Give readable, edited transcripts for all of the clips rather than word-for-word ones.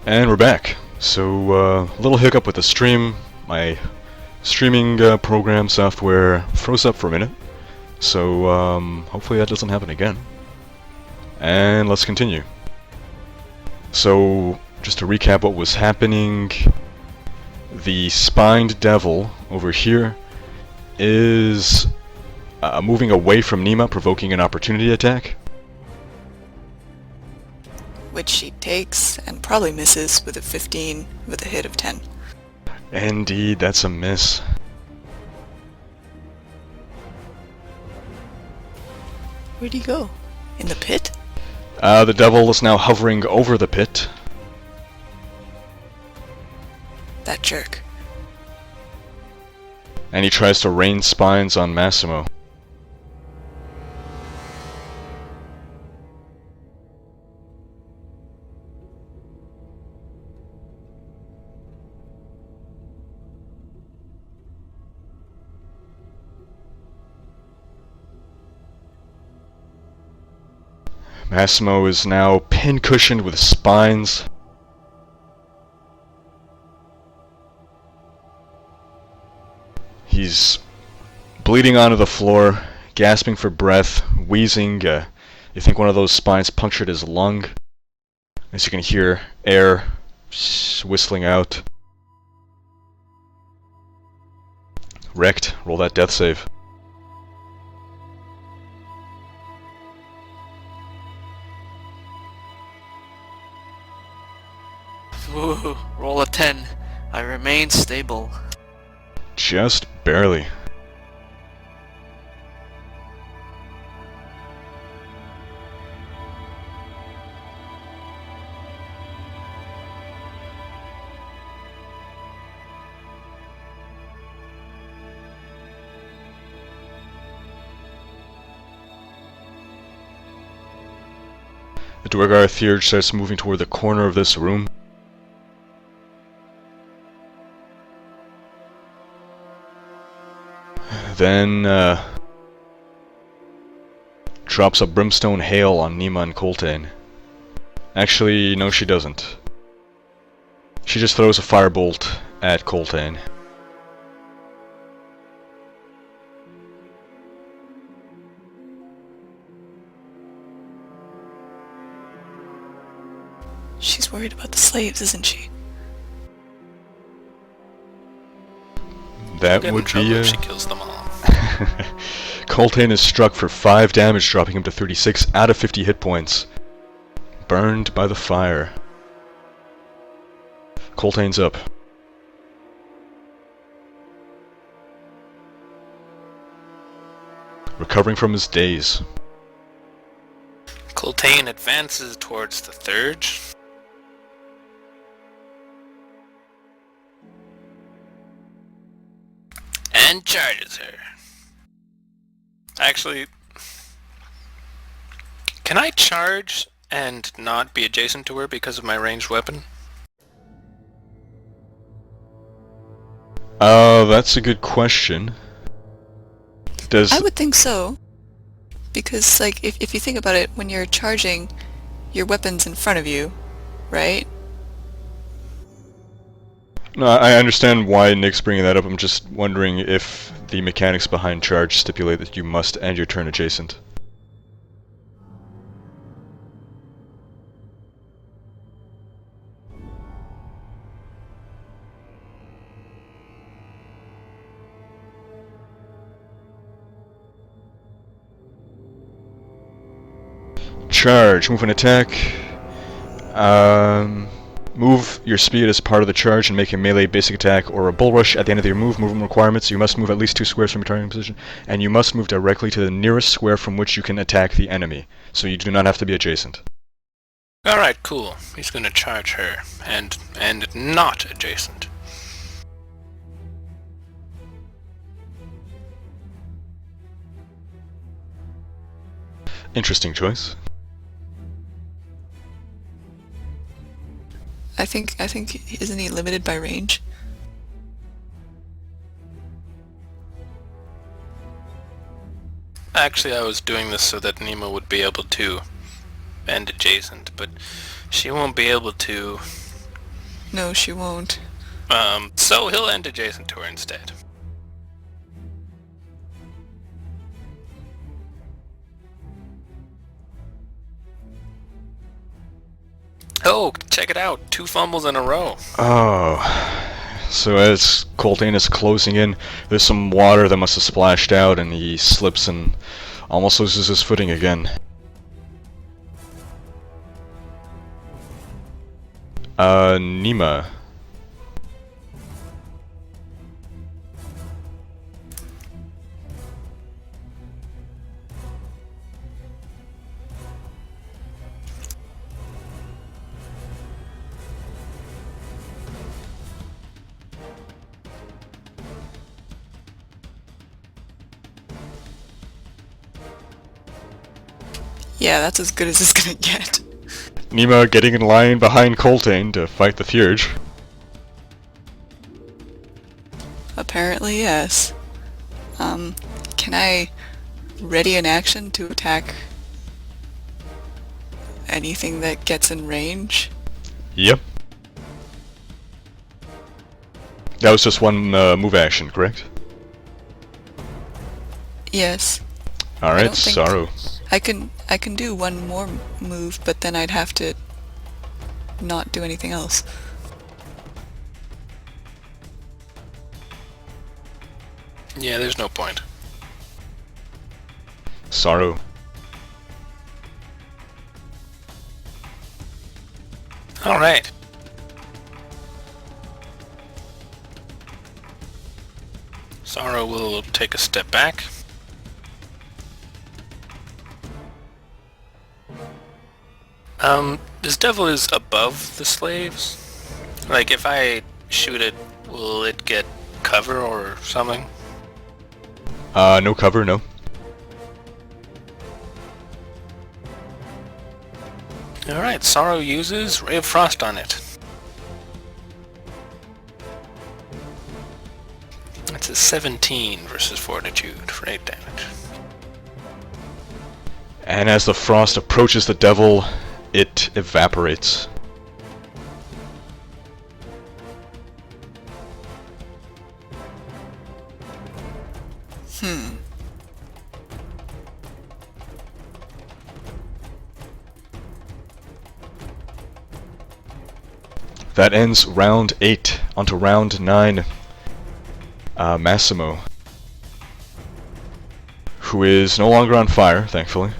And we're back. So, a little hiccup with the stream. My streaming program software froze up for a minute. So, hopefully that doesn't happen again. And let's continue. So, just to recap what was happening, the spined devil over here is moving away from Nima, provoking an opportunity attack. Which she takes and probably misses with a 15 with a hit of 10. Indeed, that's a miss. Where'd he go? In the pit? The devil is now hovering over the pit. That jerk. And he tries to rain spines on Massimo. Massimo is now pin-cushioned with spines. He's bleeding onto the floor, gasping for breath, wheezing. You think one of those spines punctured his lung. As you can hear air whistling out. Wrecked. Roll that death save. Ooh, roll a 10. I remain stable. Just barely. The duergar theurge starts moving toward the corner of this room. Then, drops a brimstone hail on Nima and Coltane. Actually, no she doesn't. She just throws a firebolt at Coltane. She's worried about the slaves, isn't she? That would be if she kills them all. Coltane is struck for 5 damage, dropping him to 36 out of 50 hit points. Burned by the fire. Coltane's up. Recovering from his daze. Coltane advances towards the theurge. And charges her. Actually, can I charge and not be adjacent to her because of my ranged weapon? That's a good question. I would think so. Because, like, if you think about it, when you're charging, your weapon's in front of you, right? No, I understand why Nick's bringing that up. I'm just wondering if the mechanics behind charge stipulate that you must end your turn adjacent. Charge. Move and attack. Move your speed as part of the charge and make a melee basic attack or a bull rush at the end of your movement requirements. You must move at least 2 squares from your targeting position, and you must move directly to the nearest square from which you can attack the enemy. So you do not have to be adjacent. Alright, cool. He's gonna charge her, and not adjacent. Interesting choice. I think, isn't he limited by range? Actually, I was doing this so that Nima would be able to bend adjacent, but she won't be able to No, she won't. So he'll end adjacent to her instead. Oh, check it out. 2 fumbles in a row. Oh. So as Coltane is closing in, there's some water that must have splashed out, and he slips and almost loses his footing again. Nima. Yeah, that's as good as it's gonna get. Nima getting in line behind Coltane to fight the Thurge. Apparently, yes. Can I ready an action to attack anything that gets in range? Yep. That was just one move action, correct? Yes. Alright, Sorrow. I can do one more move, but then I'd have to not do anything else. Yeah, there's no point. Sorrow. Alright. Sorrow will take a step back. This devil is above the slaves? Like, if I shoot it, will it get cover or something? No cover, no. Alright, Sorrow uses Ray of Frost on it. That's a 17 versus Fortitude for 8 damage. And as the frost approaches the devil, it evaporates. That ends round 8. Onto round 9. Massimo, who is no longer on fire, thankfully.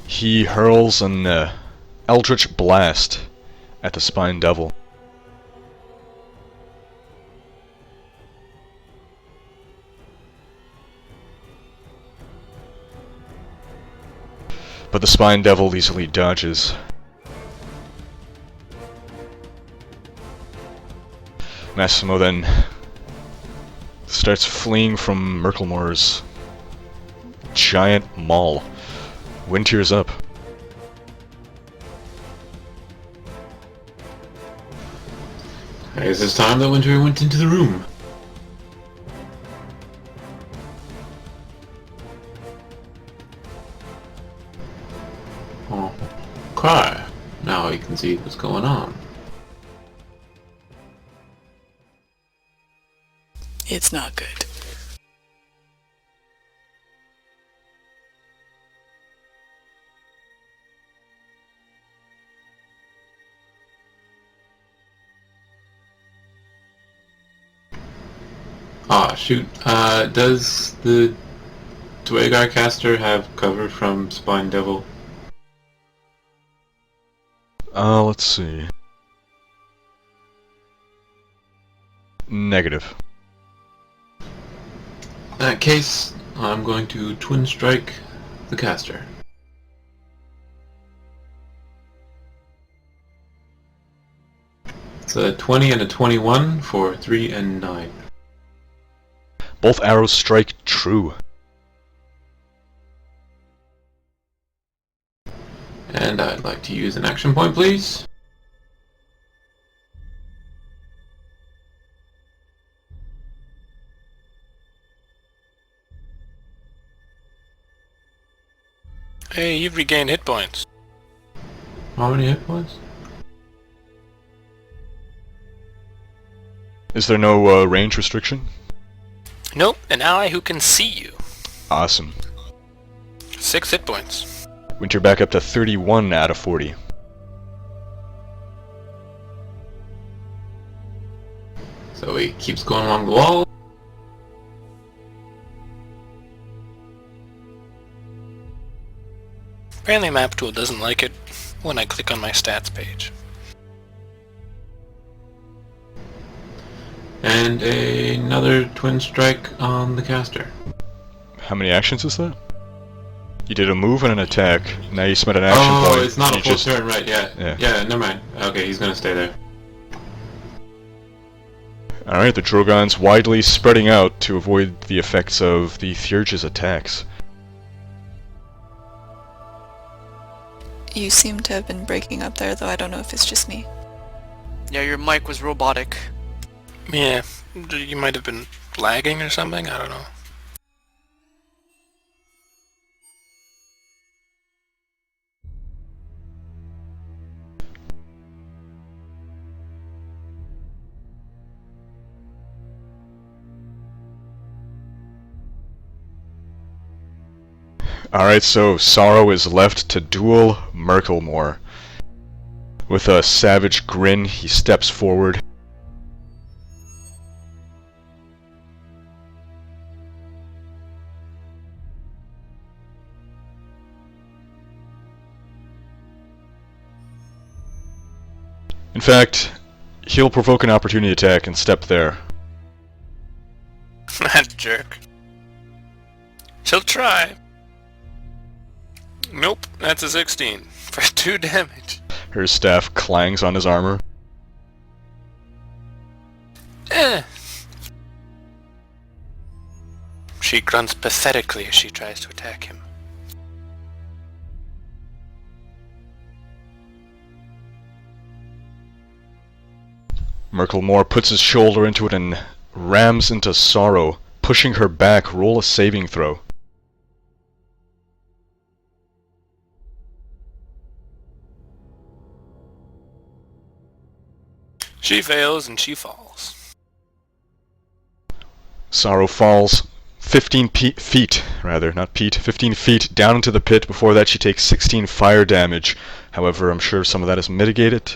He hurls an Eldritch Blast at the Spine Devil. But the Spine Devil easily dodges. Massimo then starts fleeing from Murkelmor's giant maul. Wind tears up. I guess it's time that Winter went into the room. Oh, okay. Now you can see what's going on. It's not good. Ah, shoot. Does the duergar caster have cover from Spine Devil? Let's see. Negative. In that case, I'm going to Twin Strike the caster. It's a 20 and a 21 for 3 and 9. Both arrows strike true. And I'd like to use an action point, please. Hey, you've regained hit points. How many hit points? Is there no range restriction? Nope, an ally who can see you. Awesome. 6 hit points. Went you're back up to 31 out of 40. So he keeps going along the wall. Apparently map tool doesn't like it when I click on my stats page. And another twin strike on the caster. How many actions is that? You did a move and an attack. Now you spent an action point. Oh, it's not a you full turn, right? Yeah. Yeah, never mind. Okay, he's gonna stay there. Alright, the Drogans widely spreading out to avoid the effects of the Theurge's attacks. You seem to have been breaking up there, though I don't know if it's just me. Yeah, your mic was robotic. Yeah, you might have been lagging or something, I don't know. Alright, so Sorrow is left to duel Murkelmor. With a savage grin, he steps forward. In fact, he'll provoke an opportunity attack and step there. That jerk. She'll try. Nope, that's a 16 for 2 damage. Her staff clangs on his armor. Eh. She grunts pathetically as she tries to attack him. Murkelmor puts his shoulder into it and rams into Sorrow, pushing her back. Roll a saving throw. She fails and she falls. Sorrow falls 15 feet, rather, not Pete, 15 feet down into the pit. Before that she takes 16 fire damage. However, I'm sure some of that is mitigated.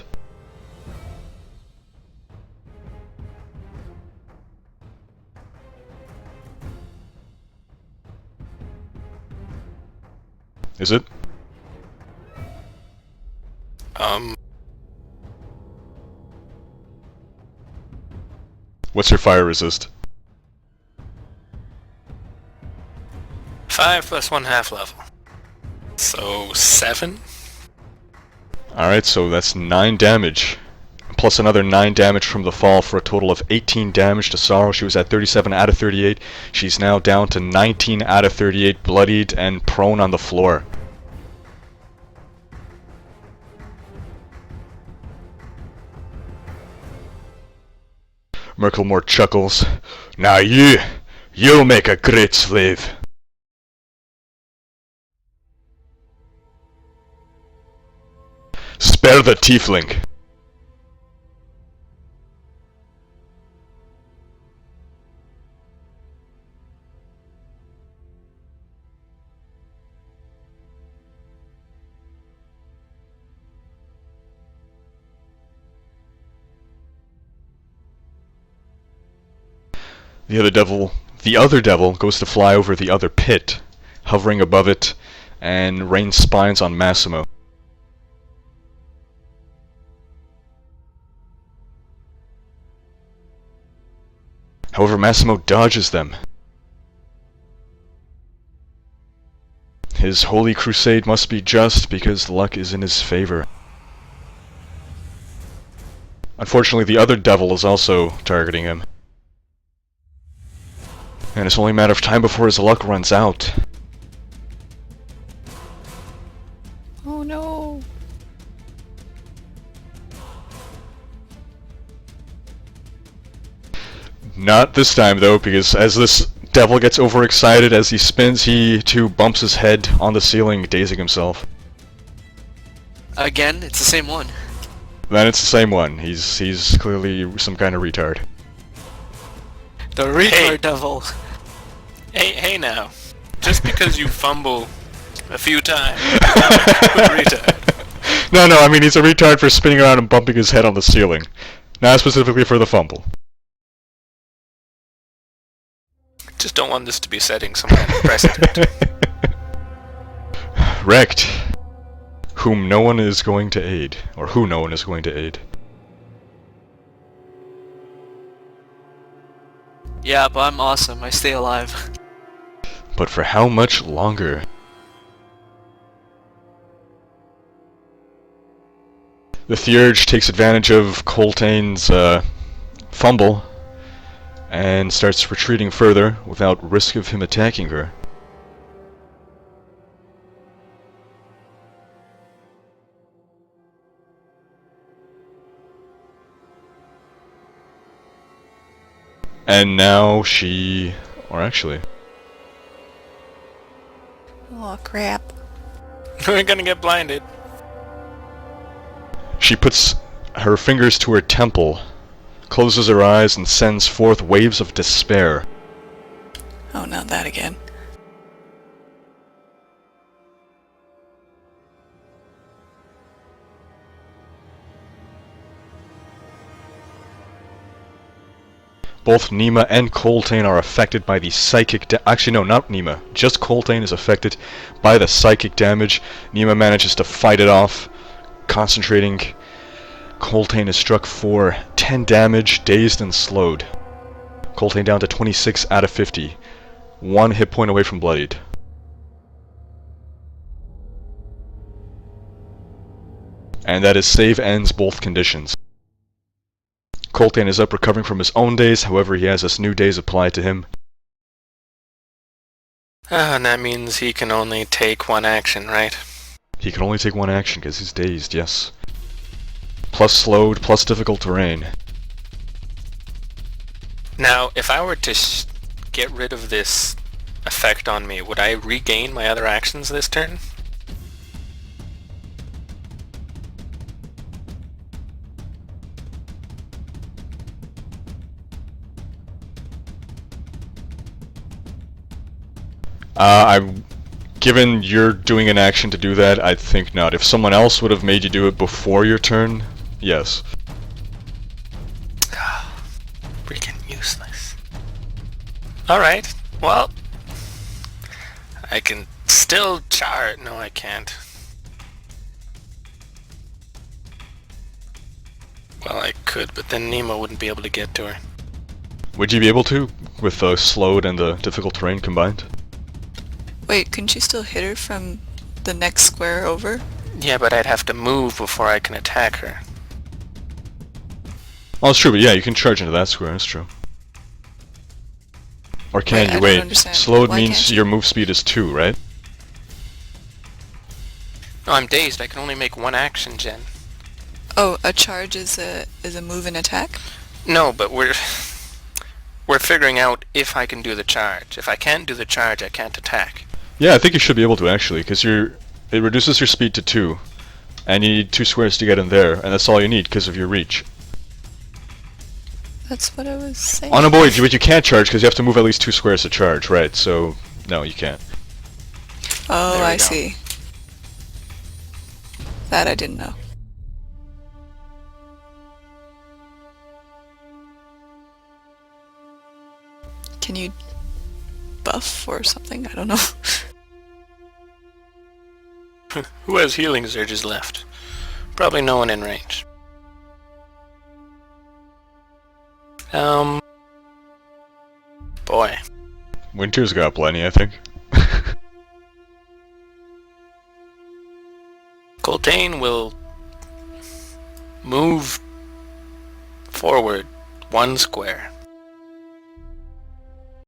Is it? What's your fire resist? 5 plus 1 half level. So 7? Alright, so that's 9 damage. Plus another 9 damage from the fall for a total of 18 damage to Sorrow. She was at 37 out of 38. She's now down to 19 out of 38, bloodied and prone on the floor. Murkelmor chuckles. Now you'll make a great slave. Spare the tiefling. The other devil goes to fly over the other pit, hovering above it, and rains spines on Massimo. However, Massimo dodges them. His holy crusade must be just because luck is in his favor. Unfortunately, the other devil is also targeting him. And it's only a matter of time before his luck runs out. Oh no! Not this time though, because as this Devil gets overexcited as he spins. He too bumps his head on the ceiling, dazing himself. Again, it's the same one. Then it's the same one. He's clearly some kind of retard. The retard Hey. devil. Hey now. Just because you fumble a few times, retard. No, I mean he's a retard for spinning around and bumping his head on the ceiling. Not specifically for the fumble. Just don't want this to be setting some kind of precedent. Wrecked. Whom no one is going to aid. Or who no one is going to aid. Yeah, but I'm awesome. I stay alive. But for how much longer? The Theurge takes advantage of Coltane's fumble and starts retreating further without risk of him attacking her. And now she... or actually... Oh crap. We're gonna get blinded. She puts her fingers to her temple, closes her eyes, and sends forth waves of despair. Oh, not that again. Both Nima and Coltane are affected by the psychic actually no, not Nima. Just Coltane is affected by the psychic damage. Nima manages to fight it off, concentrating. Coltane is struck for 10 damage, dazed and slowed. Coltane down to 26 out of 50. 1 hit point away from bloodied. And that is save ends both conditions. Coltane is up recovering from his own daze, however he has this new daze applied to him. And that means he can only take one action, right? He can only take one action because he's dazed, yes. Plus slowed, plus difficult terrain. Now, if I were to get rid of this effect on me, would I regain my other actions this turn? Given you're doing an action to do that, I think not. If someone else would have made you do it before your turn, yes. Freaking useless. Alright, well... I can still charge. No, I can't. Well, I could, but then Nemo wouldn't be able to get to her. Would you be able to, with the slowed and the difficult terrain combined? Wait, couldn't you still hit her from the next square over? Yeah, but I'd have to move before I can attack her. Oh, it's true, but yeah, you can charge into that square, that's true. Or can Wait, you? I don't Wait, understand. slowed Why means can't you? your move speed is 2, right? No, I'm dazed. I can only make one action, Jen. Oh, a charge is a move and attack? No, but we're figuring out if I can do the charge. If I can't do the charge, I can't attack. Yeah, I think you should be able to actually, because it reduces your speed to 2, and you need 2 squares to get in there, and that's all you need because of your reach. That's what I was saying. Oh no, boy, but you can't charge because you have to move at least 2 squares to charge, right? So, no, you can't. Oh, There we I go. see. That I didn't know. Can you buff or something? I don't know. Who has healing surges left? Probably no one in range. Boy. Winter's got plenty, I think. Coltane will move forward 1 square.